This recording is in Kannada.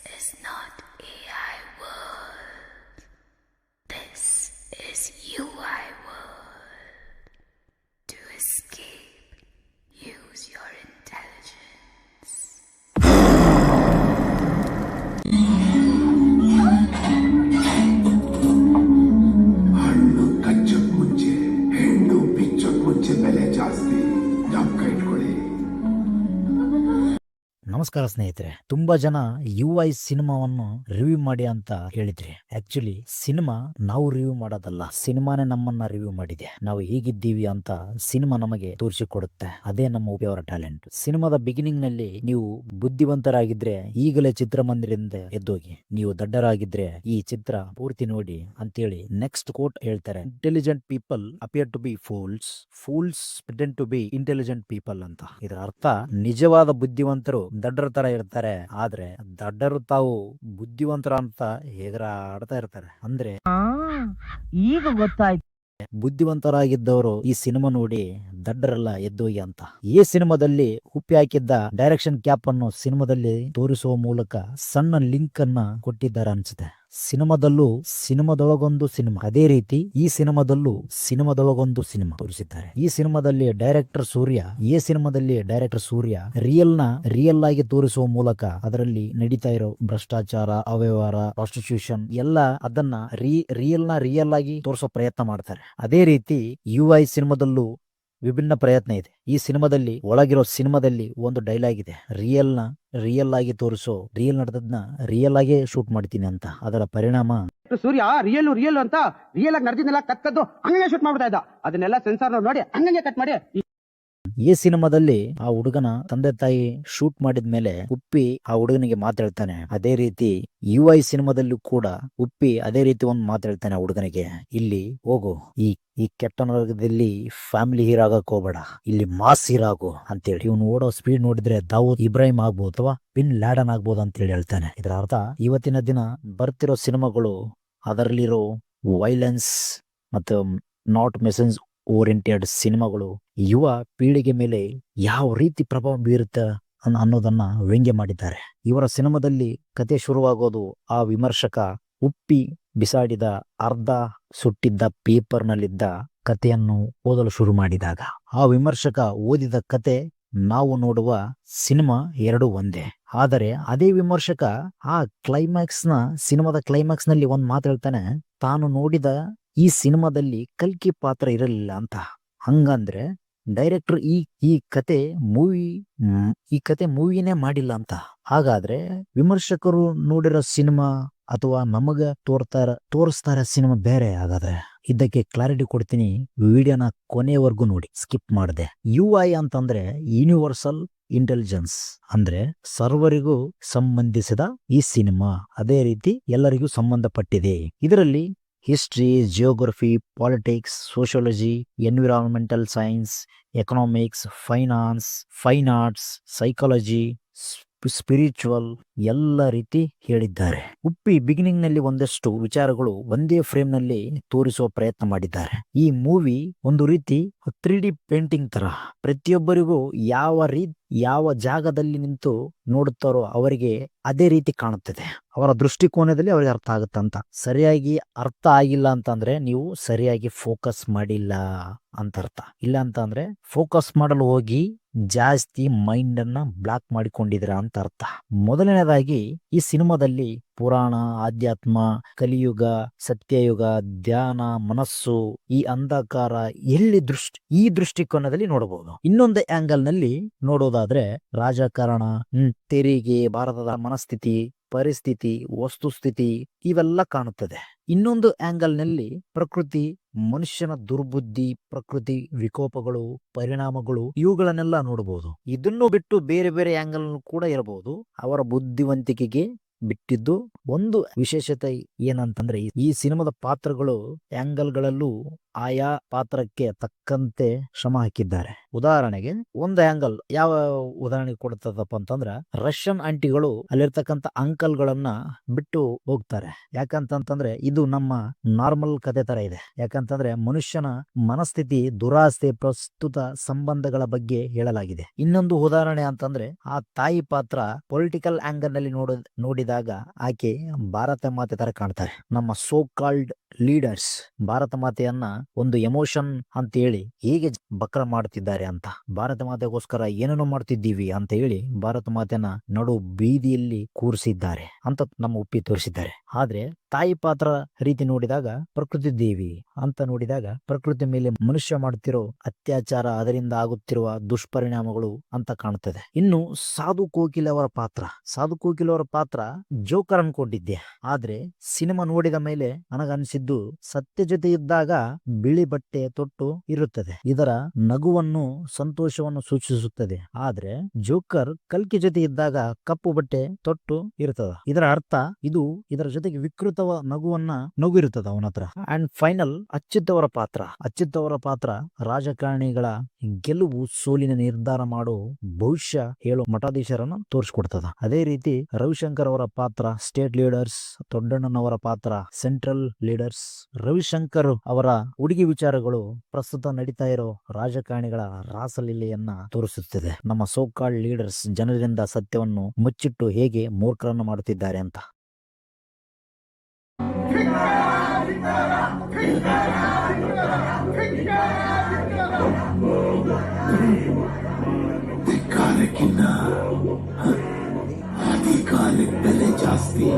is not AI world. This is UI world. To escape, use your intelligence. ಹಣ್ಣು ಕಚ್ಚಕ್ ಮುಂಚೆ ಹೆಣ್ಣು ಬಿಚ್ಚಕ್ ಮುಂಚೆ ಬೆಲೆ ಜಾಸ್ತಿ. ಜ್ಞಾಪಕ ಇಟ್ಕೊಳ್ಳಿ. ನಮಸ್ಕಾರ ಸ್ನೇಹಿತರೆ, ತುಂಬಾ ಜನ UI ಸಿನಿಮಾವನ್ನು ರಿವ್ಯೂ ಮಾಡಿ ಅಂತ ಹೇಳಿದ್ರಿ. ಆಕ್ಚುಲಿ ಸಿನಿಮಾ ನಾವು ರಿವ್ಯೂ ಮಾಡೋದಲ್ಲ, ಸಿನಿಮಾನೇ ನಮ್ಮನ್ನ ರಿವ್ಯೂ ಮಾಡಿದೆ. ನಾವು ಹೇಗಿದ್ದೀವಿ ಅಂತ ಸಿನಿಮಾ ನಮಗೆ ತೋರಿಸಿಕೊಡುತ್ತೆ. ಅದೇ ನಮ್ಮ ಉಪಯೋಗ ಟ್ಯಾಲೆಂಟ್. ಸಿನಿಮಾದ ಬಿಗಿನಿಂಗ್ ನಲ್ಲಿ ನೀವು ಬುದ್ಧಿವಂತರಾಗಿದ್ರೆ ಈಗಲೇ ಚಿತ್ರಮಂದಿರದಿಂದ ಎದ್ದೋಗಿ, ನೀವು ದಡ್ಡರಾಗಿದ್ರೆ ಈ ಚಿತ್ರ ಪೂರ್ತಿ ನೋಡಿ ಅಂತೇಳಿ ನೆಕ್ಸ್ಟ್ ಕೋಟ್ ಹೇಳ್ತಾರೆ. Intelligent people appear to be fools, fools pretend to be intelligent people ಅಂತ. ಇದರ ಅರ್ಥ ನಿಜವಾದ ಬುದ್ಧಿವಂತರು ದಡ್ಡರ ತರ ಇರ್ತಾರೆ, ಆದ್ರೆ ದಡ್ಡರು ತಾವು ಬುದ್ಧಿವಂತರ ಅಂತ ಆಡ್ತಾ ಇರ್ತಾರೆ. ಅಂದ್ರೆ ಈಗ ಗೊತ್ತಾಯ್ತು. ಬುದ್ಧಿವಂತರಾಗಿದ್ದವರು ಈ ಸಿನಿಮಾ ನೋಡಿ ದಡ್ಡರೆಲ್ಲ ಎದ್ದೋಗಿ ಅಂತ. ಈ ಸಿನಿಮಾದಲ್ಲಿ ಹುಪ್ಪಿ ಹಾಕಿದ್ದ ಡೈರೆಕ್ಷನ್ ಕ್ಯಾಪ್ ಅನ್ನು ಸಿನಿಮಾದಲ್ಲಿ ತೋರಿಸುವ ಮೂಲಕ ಸಣ್ಣ ಲಿಂಕ್ ಅನ್ನ ಕೊಟ್ಟಿದ್ದಾರೆ ಅನ್ಸುತ್ತೆ. ಸಿನಿಮಾದೊಳಗೊಂದು ಸಿನಿಮಾ, ಅದೇ ರೀತಿ ಈ ಸಿನಿಮಾದೊಳಗೊಂದು ಸಿನಿಮಾ ತೋರಿಸಿದ್ದಾರೆ. ಈ ಸಿನಿಮಾದಲ್ಲಿ ಡೈರೆಕ್ಟರ್ ಸೂರ್ಯ ರಿಯಲ್ ಆಗಿ ತೋರಿಸುವ ಮೂಲಕ ಅದರಲ್ಲಿ ನಡೀತಾ ಇರೋ ಭ್ರಷ್ಟಾಚಾರ, ಅವ್ಯವಹಾರ, ಪ್ರಾಸ್ಟಿಟ್ಯೂಷನ್ ಎಲ್ಲ ಅದನ್ನ ರಿಯಲ್ ಆಗಿ ತೋರಿಸೋ ಪ್ರಯತ್ನ ಮಾಡ್ತಾರೆ. ಅದೇ ರೀತಿ UI ಸಿನಿಮಾದಲ್ಲೂ ವಿಭಿನ್ನ ಪ್ರಯತ್ನ ಇದೆ. ಈ ಸಿನಿಮಾದಲ್ಲಿ ಒಂದು ಡೈಲಾಗ್ ಇದೆ, ರಿಯಲ್ ಆಗಿ ತೋರಿಸೋ, ನಡೆದದ್ನ ರಿಯಲ್ ಆಗಿ ಶೂಟ್ ಮಾಡ್ತೀನಿ ಅಂತ. ಅದರ ಪರಿಣಾಮ ಸೂರ್ಯ ರಿಯಲ್ ಅಂತ ರಿಯಲ್ ಆಗಿ ನಡೆದಿದ್ದೆಲ್ಲ ಕತ್ಕದ್ದು ಹಂಗೆ ಶೂಟ್ ಮಾಡ್ಬಿಡ್ತಾ ಇದ್ದ. ಅದನ್ನೆಲ್ಲ ಸೆನ್ಸಾರ್ ನೋಡಿ ಹಂಗೆ ಕಟ್ ಮಾಡಿ. ಈ ಸಿನಿಮಾದಲ್ಲಿ ಆ ಹುಡುಗನ ತಂದೆ ತಾಯಿ ಶೂಟ್ ಮಾಡಿದ್ಮೇಲೆ ಉಪ್ಪಿ ಆ ಹುಡುಗನಿಗೆ ಮಾತಾಡ್ತಾನೆ. ಅದೇ ರೀತಿ UI ಸಿನಿಮಾದಲ್ಲೂ ಕೂಡ ಉಪ್ಪಿ ಅದೇ ರೀತಿ ಒಂದು ಮಾತಾಡ್ತಾನೆ ಹುಡುಗನಿಗೆ, ಇಲ್ಲಿ ಹೋಗು, ಈ ಕೆಟ್ಟ ನರಕದಲ್ಲಿ ಫ್ಯಾಮಿಲಿ ಹೀರೋ ಆಗಕ್ ಹೋಗ್ಬೇಡ, ಇಲ್ಲಿ ಮಾಸ್ ಹೀರೋ ಆಗು ಅಂತೇಳಿ. ಇವನು ಓಡೋ ಸ್ಪೀಡ್ ನೋಡಿದ್ರೆ ದಾವೂದ್ ಇಬ್ರಾಹಿಂ ಆಗ್ಬೋದು ಅಥವಾ ಬಿನ್ ಲ್ಯಾಡನ್ ಆಗ್ಬೋದು ಅಂತೇಳಿ ಹೇಳ್ತಾನೆ. ಇದರ ಅರ್ಥ ಇವತ್ತಿನ ದಿನ ಬರ್ತಿರೋ ಸಿನಿಮಾಗಳು ಅದರಲ್ಲಿರೋ ವೈಲೆನ್ಸ್ ಮತ್ತು ನಾಟ್ ಮೆಸೇಜ್ ಓರಿಯೆಂಟೆಡ್ ಸಿನಿಮಾಗಳು ಯುವ ಪೀಳಿಗೆ ಮೇಲೆ ಯಾವ ರೀತಿ ಪ್ರಭಾವ ಬೀರುತ್ತೆ ಅನ್ನೋದನ್ನ ವ್ಯಂಗ್ಯ ಮಾಡಿದ್ದಾರೆ. ಇವರ ಸಿನಿಮಾದಲ್ಲಿ ಕತೆ ಶುರುವಾಗೋದು ಆ ವಿಮರ್ಶಕ ಉಪ್ಪಿ ಬಿಸಾಡಿದ ಅರ್ಧ ಸುಟ್ಟಿದ್ದ ಪೇಪರ್ ನಲ್ಲಿದ್ದ ಕಥೆಯನ್ನು ಓದಲು ಶುರು ಮಾಡಿದಾಗ. ಆ ವಿಮರ್ಶಕ ಓದಿದ ಕತೆ ನಾವು ನೋಡುವ ಸಿನಿಮಾ ಎರಡು ಒಂದೇ. ಆದರೆ ಅದೇ ವಿಮರ್ಶಕ ಆ ಸಿನಿಮಾದ ಕ್ಲೈಮ್ಯಾಕ್ಸ್ ನಲ್ಲಿ ಒಂದ್ ಮಾತು ಹೇಳ್ತಾನೆ, ತಾನು ನೋಡಿದ ಈ ಸಿನಿಮಾದಲ್ಲಿ ಕಲ್ಕಿ ಪಾತ್ರ ಇರಲಿಲ್ಲ ಅಂತ. ಹಂಗಂದ್ರೆ ಡೈರೆಕ್ಟರ್ ಈ ಕತೆ ಮೂವಿನೇ ಮಾಡಿಲ್ಲ ಅಂತ. ಹಾಗಾದ್ರೆ ವಿಮರ್ಶಕರು ನೋಡಿರೋ ಸಿನಿಮಾ ಅಥವಾ ನಮಗ ತೋರಿಸ್ತಾರ ಸಿನಿಮಾ ಬೇರೆ. ಹಾಗಾದ್ರೆ ಇದಕ್ಕೆ ಕ್ಲಾರಿಟಿ ಕೊಡ್ತೀನಿ, ವಿಡಿಯೋನ ಕೊನೆಯವರೆಗೂ ನೋಡಿ, ಸ್ಕಿಪ್ ಮಾಡದೆ. UI ಅಂತಂದ್ರೆ ಯೂನಿವರ್ಸಲ್ ಇಂಟೆಲಿಜೆನ್ಸ್, ಅಂದ್ರೆ ಸರ್ವರಿಗೂ ಸಂಬಂಧಿಸಿದ ಈ ಸಿನಿಮಾ ಅದೇ ರೀತಿ ಎಲ್ಲರಿಗೂ ಸಂಬಂಧಪಟ್ಟಿದೆ. ಇದರಲ್ಲಿ history, geography, politics, sociology, environmental science, economics, finance, fine arts, psychology, spiritual ಎಲ್ಲ ರೀತಿ ಹೇಳಿದ್ದಾರೆ. ಉಪ್ಪಿ ಬಿಗಿನಿಂಗ್ ನಲ್ಲಿ ಒಂದಷ್ಟು ವಿಚಾರಗಳು ಒಂದೇ ಫ್ರೇಮ್ ನಲ್ಲಿ ತೋರಿಸುವ ಪ್ರಯತ್ನ ಮಾಡಿದ್ದಾರೆ. ಈ ಮೂವಿ ಒಂದು ರೀತಿ 3D ಪೇಂಟಿಂಗ್ ತರ. ಪ್ರತಿಯೊಬ್ಬರಿಗೂ ಯಾವ ಜಾಗದಲ್ಲಿ ನಿಂತು ನೋಡುತ್ತಾರೋ ಅವರಿಗೆ ಅದೇ ರೀತಿ ಕಾಣುತ್ತದೆ. ಅವರ ದೃಷ್ಟಿಕೋನದಲ್ಲಿ ಅವರಿಗೆ ಅರ್ಥ ಆಗುತ್ತಂತ. ಸರಿಯಾಗಿ ಅರ್ಥ ಆಗಿಲ್ಲ ಅಂತಂದ್ರೆ ನೀವು ಸರಿಯಾಗಿ ಫೋಕಸ್ ಮಾಡಿಲ್ಲ ಅಂತ ಅರ್ಥ. ಇಲ್ಲ ಅಂತ ಅಂದ್ರೆ ಫೋಕಸ್ ಮಾಡಲು ಹೋಗಿ ಜಾಸ್ತಿ ಮೈಂಡ್ ಅನ್ನ ಬ್ಲಾಕ್ ಮಾಡಿಕೊಂಡಿದ್ರ ಅಂತ ಅರ್ಥ. ಮೊದಲನೇದಾಗಿ ಈ ಸಿನಿಮಾದಲ್ಲಿ ಪುರಾಣ, ಆಧ್ಯಾತ್ಮ, ಕಲಿಯುಗ, ಸತ್ಯಯುಗ, ಧ್ಯಾನ, ಮನಸ್ಸು, ಈ ಅಂಧಕಾರ ಈ ದೃಷ್ಟಿಕೋನದಲ್ಲಿ ನೋಡಬಹುದು. ಇನ್ನೊಂದು ಆಂಗಲ್ ನಲ್ಲಿ ನೋಡೋದಾದ್ರೆ ರಾಜಕಾರಣ, ತೆರಿಗೆ, ಭಾರತದ ಮನಸ್ಥಿತಿ, ಪರಿಸ್ಥಿತಿ, ವಸ್ತುಸ್ಥಿತಿ ಇವೆಲ್ಲ ಕಾಣುತ್ತದೆ. ಇನ್ನೊಂದು ಆಂಗಲ್ ನಲ್ಲಿ ಪ್ರಕೃತಿ, ಮನುಷ್ಯನ ದುರ್ಬುದ್ಧಿ, ಪ್ರಕೃತಿ ವಿಕೋಪಗಳು, ಪರಿಣಾಮಗಳು ಇವುಗಳನ್ನೆಲ್ಲ ನೋಡಬಹುದು. ಇದನ್ನು ಬಿಟ್ಟು ಬೇರೆ ಬೇರೆ ಆಂಗಲ್ ಕೂಡ ಇರಬಹುದು. ಅವರ ಬುದ್ಧಿವಂತಿಕೆಗೆ ಬಿಟ್ಟಿದ್ದು. ಒಂದು ವಿಶೇಷತೆ ಏನಂತಂದ್ರೆ ಈ ಸಿನಿಮಾದ ಪಾತ್ರಗಳು ಆಂಗಲ್ಗಳಲ್ಲೂ ಆಯಾ ಪಾತ್ರಕ್ಕೆ ತಕ್ಕಂತೆ ಶ್ರಮ ಹಾಕಿದ್ದಾರೆ. ಉದಾಹರಣೆಗೆ ಒಂದು ಆಂಗಲ್ ಯಾವ ಉದಾಹರಣೆ ಕೊಡ್ತದಪ್ಪ ಅಂತಂದ್ರ ರಷ್ಯನ್ ಆಂಟಿಗಳು ಅಲ್ಲಿರ್ತಕ್ಕಂಥ ಅಂಕಲ್ ಗಳನ್ನ ಬಿಟ್ಟು ಹೋಗ್ತಾರೆ. ಯಾಕಂತಂದ್ರೆ ಇದು ನಮ್ಮ ನಾರ್ಮಲ್ ಕಥೆ ತರ ಇದೆ. ಯಾಕಂತಂದ್ರೆ ಮನುಷ್ಯನ ಮನಸ್ಥಿತಿ, ದುರಾಸ್ತಿ, ಪ್ರಸ್ತುತ ಸಂಬಂಧಗಳ ಬಗ್ಗೆ ಹೇಳಲಾಗಿದೆ. ಇನ್ನೊಂದು ಉದಾಹರಣೆ ಅಂತಂದ್ರೆ ಆ ತಾಯಿ ಪಾತ್ರ ಪೊಲಿಟಿಕಲ್ ಆಂಗಲ್ ನಲ್ಲಿ ನೋಡಿದಾಗ ಆಕೆ ಭಾರತ ಮಾತೆ ತರ ಕಾಣ್ತಾರೆ. ನಮ್ಮ ಸೋ ಕಾಲ್ಡ್ ಲೀಡರ್ಸ್ ಭಾರತ ಮಾತೆಯನ್ನ ಒಂದು ಎಮೋಷನ್ ಅಂತ ಹೇಳಿ ಹೇಗೆ ಬಕ್ರ ಮಾಡ್ತಿದ್ದಾರೆ ಅಂತ, ಭಾರತ ಮಾತೆಗೋಸ್ಕರ ಏನೇನೋ ಮಾಡ್ತಿದ್ದೀವಿ ಅಂತ ಹೇಳಿ ಭಾರತ ಮಾತೆಯನ್ನ ನಡು ಬೀದಿಯಲ್ಲಿ ಕೂರಿಸಿದ್ದಾರೆ ಅಂತ ನಮ್ಮ ಒಪ್ಪಿ ತೋರಿಸಿದ್ದಾರೆ. ಆದ್ರೆ ತಾಯಿ ಪಾತ್ರ ರೀತಿ ನೋಡಿದಾಗ ಪ್ರಕೃತಿ ದೇವಿ ಅಂತ ನೋಡಿದಾಗ ಪ್ರಕೃತಿ ಮೇಲೆ ಮನುಷ್ಯ ಮಾಡುತ್ತಿರೋ ಅತ್ಯಾಚಾರ, ಅದರಿಂದ ಆಗುತ್ತಿರುವ ದುಷ್ಪರಿಣಾಮಗಳು ಅಂತ ಕಾಣುತ್ತದೆ. ಇನ್ನು ಸಾಧು ಕೋಕಿಲ್ ಅವರ ಪಾತ್ರ ಜೋಕರ್ ಅನ್ಕೊಂಡಿದ್ದೆ. ಆದ್ರೆ ಸಿನಿಮಾ ನೋಡಿದ ಮೇಲೆ ನನಗನ್ಸಿದ್ದು ಸತ್ಯ ಜೊತೆ ಇದ್ದಾಗ ಬಿಳಿ ಬಟ್ಟೆ ತೊಟ್ಟು ಇರುತ್ತದೆ. ಇದರ ನಗುವನ್ನು, ಸಂತೋಷವನ್ನು ಸೂಚಿಸುತ್ತದೆ. ಆದ್ರೆ ಜೋಕರ್ ಕಲ್ಕಿ ಜೊತೆ ಇದ್ದಾಗ ಕಪ್ಪು ಬಟ್ಟೆ ತೊಟ್ಟು ಇರುತ್ತದೆ. ಇದರ ಅರ್ಥ ಇದು ಇದರ ಜೊತೆಗೆ ವಿಕೃತ ನಗು ಇರುತ್ತದೆ ಅವನ ಹತ್ರ. ಅಂಡ್ ಫೈನಲ್ ಅಚ್ಯುತ್ ಅವರ ಪಾತ್ರ ರಾಜಕಾರಣಿಗಳ ಗೆಲುವು ಸೋಲಿನ ನಿರ್ಧಾರ ಮಾಡೋ ಭವಿಷ್ಯ ಹೇಳೋ ಮಠಾಧೀಶರನ್ನ ತೋರಿಸ್ಕೊಡ್ತದ. ಅದೇ ರೀತಿ ರವಿಶಂಕರ್ ಅವರ ಪಾತ್ರ ಸ್ಟೇಟ್ ಲೀಡರ್ಸ್, ದೊಡ್ಡಣ್ಣನವರ ಪಾತ್ರ ಸೆಂಟ್ರಲ್ ಲೀಡರ್ಸ್. ರವಿಶಂಕರ್ ಅವರ ಹುಡುಗಿ ವಿಚಾರಗಳು ಪ್ರಸ್ತುತ ನಡೀತಾ ಇರೋ ರಾಜಕಾರಣಿಗಳ ರಾಸಲೀಲೆಯನ್ನ ತೋರಿಸುತ್ತದೆ. ನಮ್ಮ ಸೋಕಾಲ್ಡ್ ಲೀಡರ್ಸ್ ಜನರಿಂದ ಸತ್ಯವನ್ನು ಮುಚ್ಚಿಟ್ಟು ಹೇಗೆ ಮೂರ್ಖರನ್ನು ಮಾಡುತ್ತಿದ್ದಾರೆ ಅಂತ. ಧಿಕ್ಕಾರಕ್ಕಿನ್ನ ಅಧಿಕಾರಕ್ಕೆ ಬೆಲೆ ಜಾಸ್ತಿ.